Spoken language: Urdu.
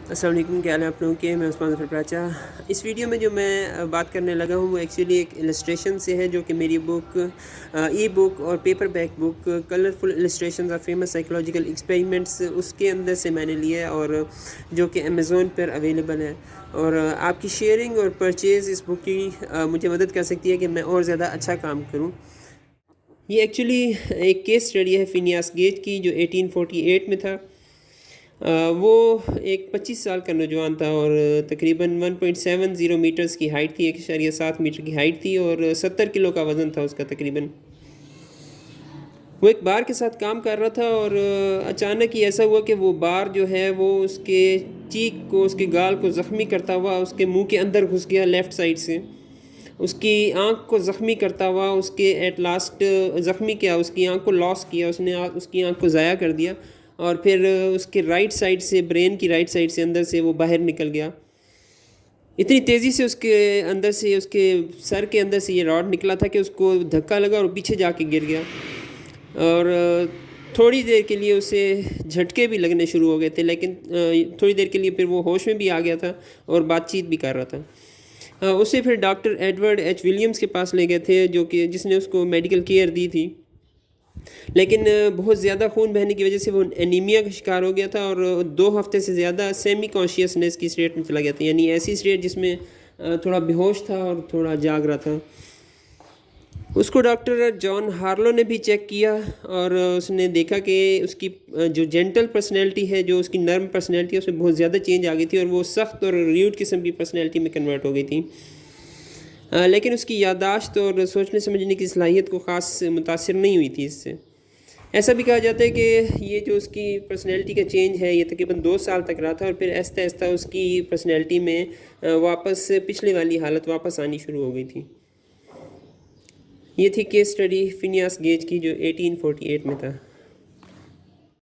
السلام علیکم، کیا حال ہے آپ لوگوں کے؟ میں عثمان ظفر پراچا۔ اس ویڈیو میں جو میں بات کرنے لگا ہوں وہ ایکچولی ایک السٹریشن سے ہے، جو کہ میری بک ای بک اور paperback book colourful illustrations of famous psychological experiments اس کے اندر سے میں نے لیا ہے، اور جو کہ امیزون پر اویلیبل ہے۔ اور آپ کی شیئرنگ اور پرچیز اس بک کی مجھے مدد کر سکتی ہے کہ میں اور زیادہ اچھا کام کروں۔ یہ ایکچولی ایک کیس اسٹڈی ہے فینیاس گیج کی، جو 1848 میں تھا۔ وہ ایک 25 سال کا نوجوان تھا اور تقریباً 1.70 میٹرز کی ہائٹ تھی، 1.7 میٹر کی ہائٹ تھی، اور 70 کلو کا وزن تھا اس کا تقریباً۔ وہ ایک بار کے ساتھ کام کر رہا تھا، اور اچانک ہی ایسا ہوا کہ وہ بار جو ہے وہ اس کے چیک کو، اس کے گال کو زخمی کرتا ہوا اس کے منہ کے اندر گھس گیا لیفٹ سائڈ سے۔ اس کی آنکھ کو زخمی کرتا ہوا اس کے ایٹ لاسٹ زخمی کیا، اس کی آنکھ کو لاس کیا، اس نے اس کی آنکھ کو ضائع کر دیا، اور پھر اس کے رائٹ سائڈ سے، برین کی رائٹ سائڈ سے اندر سے وہ باہر نکل گیا۔ اتنی تیزی سے اس کے اندر سے، اس کے سر کے اندر سے یہ راڈ نکلا تھا کہ اس کو دھکا لگا اور پیچھے جا کے گر گیا، اور تھوڑی دیر کے لیے اسے جھٹکے بھی لگنے شروع ہو گئے تھے، لیکن تھوڑی دیر کے لیے پھر وہ ہوش میں بھی آ گیا تھا اور بات چیت بھی کر رہا تھا۔ اسے پھر ڈاکٹر ایڈورڈ ایچ ولیمز کے پاس لے گئے تھے، جس نے اس کو میڈیکل کیئر دی تھی، لیکن بہت زیادہ خون بہنے کی وجہ سے وہ انیمیا کا شکار ہو گیا تھا، اور 2 ہفتے سے زیادہ سیمی کانشیسنیس کی اسٹیٹ میں چلا گیا تھا، یعنی ایسی اسٹیٹ جس میں تھوڑا بے ہوش تھا اور تھوڑا جاگ رہا تھا۔ اس کو ڈاکٹر جان ہارلو نے بھی چیک کیا، اور اس نے دیکھا کہ اس کی جو جینٹل پرسنالٹی ہے، جو اس کی نرم پرسنالٹی ہے، اس میں بہت زیادہ چینج آ گئی تھی، اور وہ سخت اور ریوڈ قسم کی پرسنالٹی میں کنورٹ ہو گئی تھی۔ لیکن اس کی یادداشت اور سوچنے سمجھنے کی صلاحیت کو خاص متاثر نہیں ہوئی تھی اس سے۔ ایسا بھی کہا جاتا ہے کہ یہ جو اس کی پرسنالٹی کا چینج ہے، یہ تقریباً 2 سال تک رہا تھا، اور پھر آہستہ آہستہ اس کی پرسنالٹی میں واپس پچھلے والی حالت واپس آنی شروع ہو گئی تھی۔ یہ تھی کیس اسٹڈی فینیاس گیج کی، جو 1848 میں تھا۔